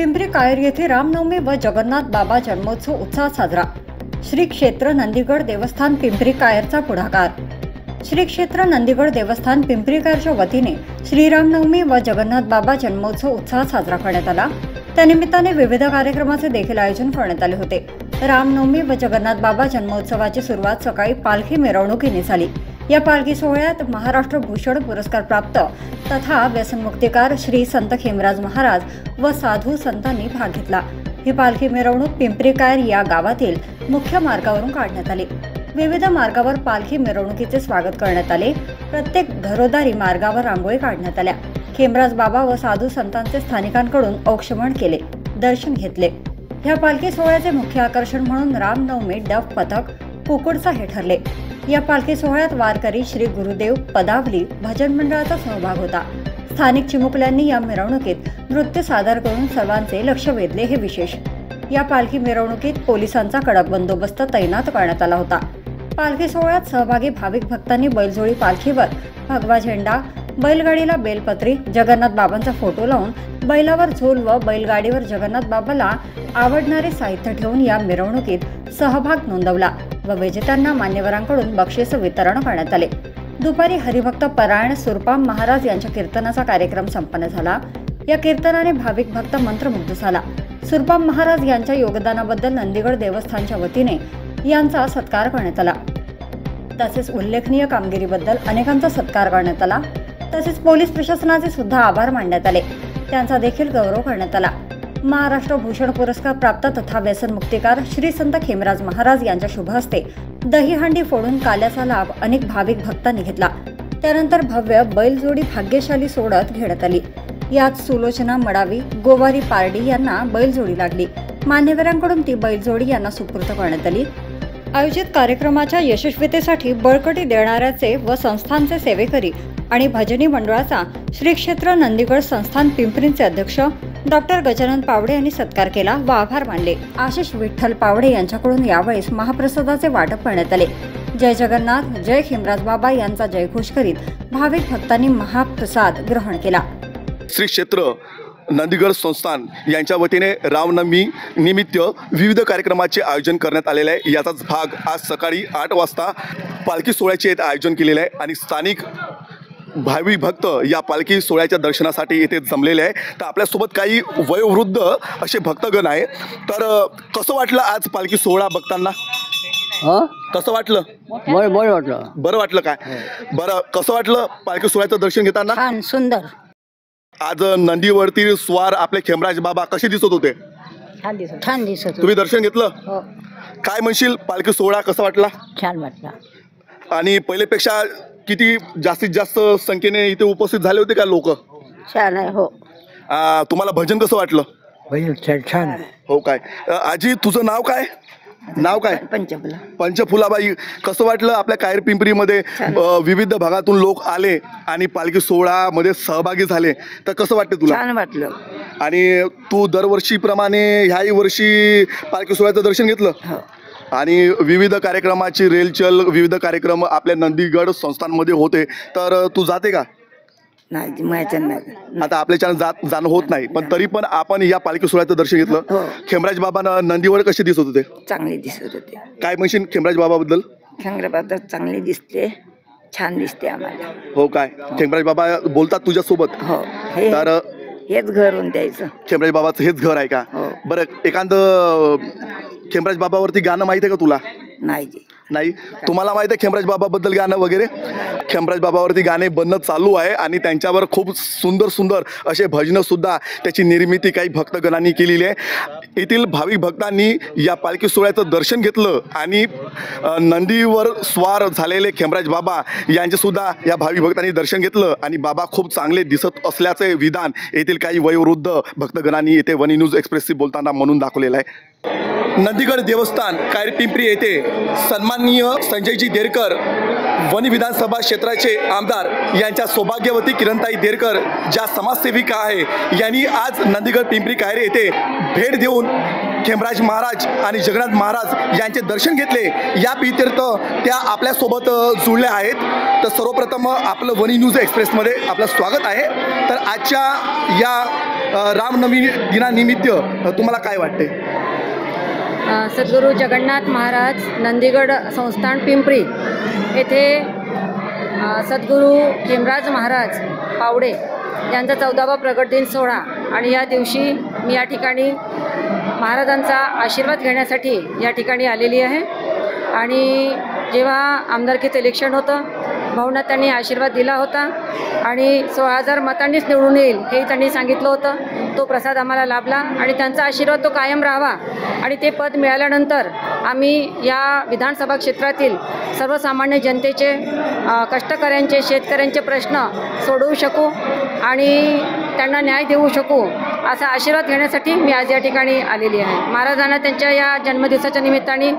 पिंपरी कायर येथे रामनवमी व जगन्नाथ बाबा जन्मोत्सव उत्साहात साजरा। श्री क्षेत्र नंदीगड देवस्थान पिंपरी कायरचा पुढाकार। श्री क्षेत्र नंदीगड देवस्थान पिंपरी कायरच्या वतीने श्रीरामनवमी व जगन्नाथ बाबा जन्मोत्सव उत्साहात साजरा करण्यात आला। त्यानिमित्ताने विविध कार्यक्रमाचे देखील आयोजन करण्यात आले होते। रामनवमी व जगन्नाथ बाबा जन्मोत्सवाची सुरुवात सकाळी पालखी मिरवणुकीने झाली। या पालखी सोहळ्यात महाराष्ट्र भूषण पुरस्कार प्राप्त तथा व्यसनमुक्तिकार श्री संत खेमराज महाराज व साधू संतांनी भाग घेतला। ही पालखी मिरवणूक पिंपरी कायर या गावातील मुख्य मार्गावरून काढण्यात आली। विविध मार्गावर पालखी मिरवणुकीचे स्वागत करण्यात आले। प्रत्येक घरोदारी मार्गावर रांगोळी काढण्यात आल्या। खेमराज बाबा व साधू संतांचे स्थानिकांकडून औक्षमन केले, दर्शन घेतले। या पालखी सोहळ्याचे मुख्य आकर्षण म्हणून रामनवमी डफ पथक कुकुडचा हे ठरले। या पालखी सोहळ्यात वारकरी श्री गुरुदेव पदावली भजन मंडळाचा सहभाग होता। स्थानिक चिमुकल्यांनी या मिरवणुकीत नृत्य सादर करून सर्वांचे लक्ष वेधले हे विशेष। या पालखी मिरवणुकीत पोलिसांचा कडक बंदोबस्त तैनात करण्यात आला होता। पालखी सोहळ्यात सहभागी भाविक भक्तांनी बैलजोडी पालखीवर भगवा झेंडा, बैलगाडीला बेलपत्री, जगन्नाथ बाबांचा फोटो लावून बैलावर झोल व बैलगाडीवर जगन्नाथ बाबाला आवडणारे साहित्य ठेवून या मिरवणुकीत सहभाग नोंदवला व विजेत्यांना मान्यवरांकडून बक्षीस वितरण करण्यात आले। दुपारी हरिभक्त परायण सुरपाम महाराज यांच्या कीर्तनाचा कार्यक्रम संपन्न झाला। या कीर्तनाने भाविक भक्त मंत्रमुग्ध झाला। सुरपाम महाराज यांच्या योगदानाबद्दल नंदीगड देवस्थानच्या वतीने यांचा सत्कार करण्यात आला। तसेच उल्लेखनीय कामगिरीबद्दल अनेकांचा सत्कार करण्यात आला। तसेच पोलीस प्रशासनाचे सुद्धा आभार मानण्यात आले, त्यांचा देखील गौरव करण्यात आला। महाराष्ट्र भूषण पुरस्कार प्राप्त तथा व्यसनमुक्तिकार श्री संत खेमराज महाराज यांच्या शुभ हस्ते दहीहंडी फोडून काल्याचा लाभ अनेक भाविक भक्तांनी घेतला। त्यानंतर भव्य बैलजोडी भाग्यशाली सोडत घेण्यात आली। यात सुलोचना मडावी, गोवारी पारडी यांना बैलजोडी लागली। मान्यवरांकडून ती बैलजोडी यांना सुपूर्द करण्यात आली। आयोजित कार्यक्रमाच्या यशस्वीतेसाठी बळकटी देणाऱ्याचे व संस्थानचे सेवेकरी आणि भजनी मंडळाचा श्री क्षेत्र नंदीगड संस्थान पिंपरीचे अध्यक्ष डॉक्टर गजानन पावडे यांनी सत्कार केला व आभार मानले। आशिष विठ्ठल पावडे यांच्याकडून यावेळेस महाप्रसादाचे वाटप करण्यात आले। जय जगन्नाथ, जय खेमराज बाबा यांचा जयघोष करीत भाविक भक्तांनी महाप्रसाद ग्रहण केला। श्री क्षेत्र नंदीगड संस्थान यांच्या वतीने रामनवमी निमित्त विविध कार्यक्रमाचे आयोजन करण्यात आलेले आहे। याचाच भाग आज सकाळी 8 वाजता पालखी सोहळ्याचे आयोजन केलेले आहे आणि स्थानिक भाविक भक्त या पालखी सोहळ्याच्या दर्शनासाठी येथे जमलेले आहे। तर आपल्यासोबत काही वयोवृद्ध असे भक्तगण आहे। तर कसं वाटलं आज पालखी सोहळा बघताना? कसं वाटलं? बरं वाटलं काय? बरं, कसं वाटलं पालखी सोहळ्याचं दर्शन घेताना? छान, सुंदर। आज नंदीवरती स्वार आपले खेमराज बाबा कसे दिसत होते? छान दिसत। तुम्ही दर्शन घेतलं? हो। काय म्हणशील, पालखी सोहळा कसा वाटला? छान वाटला। आणि पहिलेपेक्षा किती जास्तीत जास्त संख्येने इथे उपस्थित झाले होते का लोक? छान आहे। हो। तुम्हाला भजन कसं वाटलं? भजन छान आहे। हो काय? आजी तुझं नाव काय? नाव काय? पंचफुला। पंचफुलाबाई, कसं वाटलं आपल्या कायर पिंपरीमध्ये विविध भागातून लोक आले आणि पालखी सोहळ्यामध्ये सहभागी झाले, तर कसं वाटतं तुला? छान वाटलं। आणि तू दरवर्षीप्रमाणे ह्याही वर्षी पालखी सोहळ्याचं दर्शन घेतलं? हो। आणि विविध कार्यक्रमाची रेलचल, विविध कार्यक्रम आपल्या नंदीगड संस्थांमध्ये होते, तर तू जाते का? नाही, माहिती नाही। आता आपल्याच्यानं जाणं होत नाही, पण तरी पण आपण या पालखी सोहळ्याचं दर्शन घेतलं। खेमराज बाबा नंदीवर कसे दिसत होते? चांगले दिसत होते। काय म्हणशील खेमराज बाबाबद्दल? खेमराज बाबा चांगले दिसते, छान दिसते आम्हाला। हो काय? खेमराज बाबा बोलतात तुझ्यासोबत? हो। तर हेच घरून द्यायचं। खेमराज बाबाचं हेच घर आहे का? बरं, एखादं खेमराज बाबावरती गाणं माहिती आहे का तुला? नाही? तुम्हाला माहिती आहे खेमराज बाबाबद्दल गाणं वगैरे? खेमराज बाबावरती गाणे बनणं चालू आहे आणि त्यांच्यावर खूप सुंदर सुंदर असे भजनं सुद्धा त्याची निर्मिती काही भक्तगणांनी केलेली आहे। येथील भाविक भक्तांनी या पालखी सोहळ्याचं दर्शन घेतलं आणि नंदीवर स्वार झालेले खेमराज बाबा यांचे सुद्धा या भाविक भक्तांनी दर्शन घेतलं आणि बाबा खूप चांगले दिसत असल्याचे विधान येथील काही वयोवृद्ध भक्तगणांनी येथे वनी न्यूज एक्सप्रेसशी बोलताना म्हणून दाखवलेलं आहे। नंदीगड देवस्थान कायर पिंपरी येथे सन्माननीय संजयजी देरकर वनी विधानसभा क्षेत्राचे आमदार यांच्या सौभाग्यवती किरणताई देरकर ज्या समाजसेविका आहे, यांनी आज नंदीगड पिंपरी कायर येथे भेट देऊन खेमराज महाराज आणि जगन्नाथ महाराज यांचे दर्शन घेतले। या प्रीत्यर्थ त्या आपल्यासोबत जुळल्या आहेत। तर सर्वप्रथम आपलं वनी न्यूज एक्सप्रेसमध्ये आपलं स्वागत आहे। तर आजच्या या रामनवमी दिनानिमित्त तुम्हाला काय वाटते? सद्गुरू जगन्नाथ महाराज नंदीगड संस्थान पिंपरी येथे सद्गुरू खेमराज महाराज पावडे यांचा 14वा प्रगट दिन सोहळा आणि या दिवशी मी या ठिकाणी महाराजांचा आशीर्वाद घेण्यासाठी या ठिकाणी आलेली आहे. आणि जेव्हा आमदारकीचं इलेक्शन होतं, भाऊंना त्यांनी आशीर्वाद दिला होता आणि 16,000 मतांनीच निवडून येईल हे त्यांनी सांगितलं होतं. तो प्रसाद आम्हाला लाभला आणि त्यांचा आशीर्वाद तो कायम राहावा आणि ते पद मिळाल्यानंतर आम्ही या विधानसभा क्षेत्रातील सर्वसामान्य जनतेचे, कष्टकऱ्यांचे, शेतकऱ्यांचे प्रश्न सोडवू शकू आणि त्यांना न्याय देऊ शकू असा आशीर्वाद घेण्यासाठी मी आज या ठिकाणी आलेली आहे. महाराजांना त्यांच्या या जन्मदिवसाच्या निमित्ताने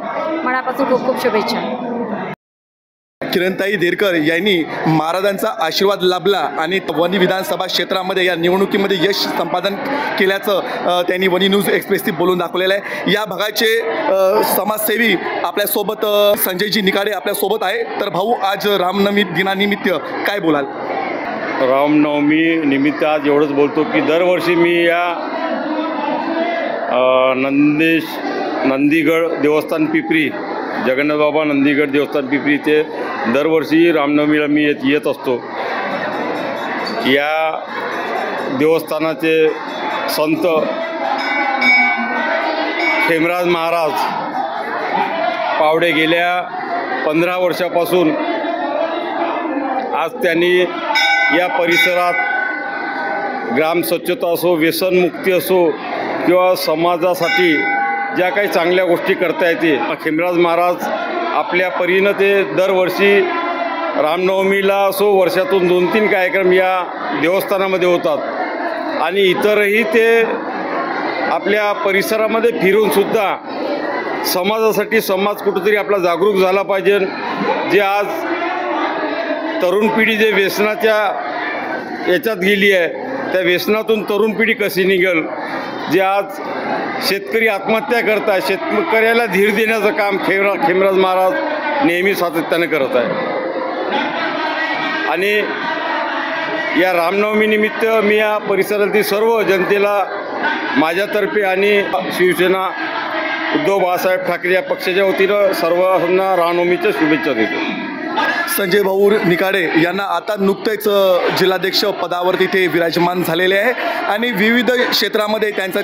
मनापासून खूप खूप शुभेच्छा. किरणताई देरकर यांनी महाराजांचा आशीर्वाद लाभला आणि वणी विधानसभा क्षेत्रामध्ये या निवडणुकीमध्ये यश संपादन केल्याचं त्यांनी वणी न्यूज एक्सप्रेसशी बोलून दाखवलेलं आहे. या भागाचे समाजसेवी आपल्यासोबत संजयजी निकाडे आपल्यासोबत आहे. तर भाऊ, आज रामनवमी दिनानिमित्त काय बोलाल? रामनवमी निमित्त आज एवढंच बोलतो की दरवर्षी मी या नंदीगड देवस्थान पिंपरी, जगन्नाथ बाबा नंदीगड देवस्थान पिंपरी ते दरवर्षी रामनवमीला मी येत असतो. या देवस्थानाचे संत खेमराज महाराज पावडे गेल्या 15 वर्षापासून आज त्यांनी या परिसरात ग्राम स्वच्छता असो, व्यसनमुक्ती असो किंवा समाजासाठी ज्या काही चांगल्या गोष्टी करता येते, खेमराज महाराज आपल्या परीनं ते दरवर्षी रामनवमीला असो वर्षातून 2-3 कार्यक्रम या देवस्थानामध्ये होतात आणि इतरही ते आपल्या परिसरामध्ये फिरूनसुद्धा समाजासाठी, समाज कुठंतरी आपला जागरूक झाला पाहिजे. जे आज तरुण पिढी जे व्यसनाच्या याच्यात गेली आहे, त्या व्यसनातून तरुण पिढी कशी निघेल, जे आज शेतकरी आत्महत्या करत आहे, शेतकऱ्याला धीर देण्याचं काम खेमराज महाराज नेहमी सातत्याने करत आहे. आणि या रामनवमीनिमित्त मी या परिसरातील सर्व जनतेला माझ्यातर्फे आणि शिवसेना उद्धव बाळासाहेब ठाकरे या पक्षाच्या वतीनं सर्वांना रामनवमीच्या शुभेच्छा देतो. संजय भाऊ निकाडे यांना आता नुकतेच जिल्हाध्यक्ष पदावरती ते विराजमान झालेले आहे आणि विविध क्षेत्रामध्ये त्यांचं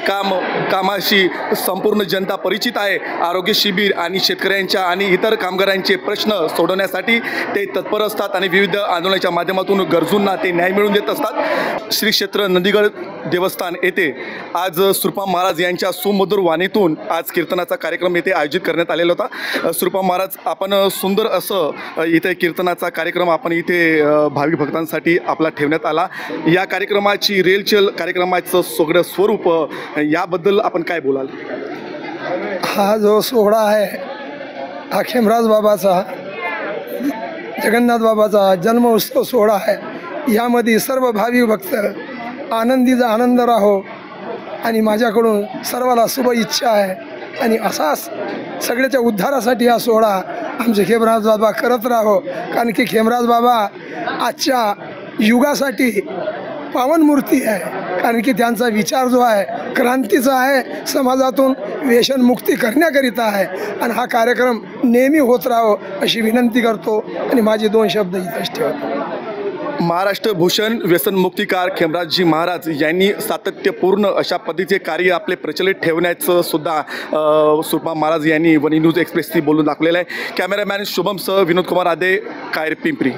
कामाशी संपूर्ण जनता परिचित आहे. आरोग्य शिबिर आणि शेतकऱ्यांच्या आणि इतर कामगारांचे प्रश्न सोडवण्यासाठी ते तत्पर असतात आणि विविध आंदोलनाच्या माध्यमातून गरजूंना ते न्याय मिळवून देत असतात. श्री क्षेत्र नंदीगड देवस्थान येथे आज सुरपाम महाराज यांच्या सुमधुर वाणीतून आज कीर्तनाचा कार्यक्रम येथे आयोजित करण्यात आलेला होता. सुरपाम महाराज, आपण सुंदर असं इथे कीर्तनाचा कार्यक्रम आपण इथे भाविक भक्तांसाठी आपला ठेवण्यात आला. या कार्यक्रमाची रेलचेल कार्यक्रमाचं सगळं स्वरूप याबद्दल आपण काय बोलाल? हा जो सोहळा आहे हा खेमराज बाबाचा, जगन्नाथ बाबाचा जन्म उत्सव सोहळा आहे. यामध्ये सर्व भाविक भक्त आनंदीचा आनंद राहो आणि माझ्याकडून सर्वाला शुभ इच्छा आहे आणि असाच सगळ्याच्या उद्धारासाठी हा सोहळा आमचे खेमराज बाबा करत राहो. कारण की खेमराज बाबा आजच्या युगासाठी पावन मूर्ती आहे. कारण की त्यांचा विचार जो आहे क्रांतीचा आहे, समाजातून व्यसनमुक्ती करण्याकरिता आहे आणि हा कार्यक्रम नेहमी होत राहो अशी विनंती करतो आणि माझे 2 शब्द इथेच ठेवतो. महाराष्ट्र भूषण व्यसनमुक्तीकार खेमराजजी महाराज यांनी सातत्यपूर्ण अशा पद्धतीचे कार्य आपले प्रचलित ठेवण्याचं सुद्धा सुरपाम महाराज यांनी वणी न्यूज एक्सप्रेसशी बोलून दाखवलेलं आहे. कॅमेरामॅन शुभम सह विनोद कुमार आदे, कायर पिंपरी.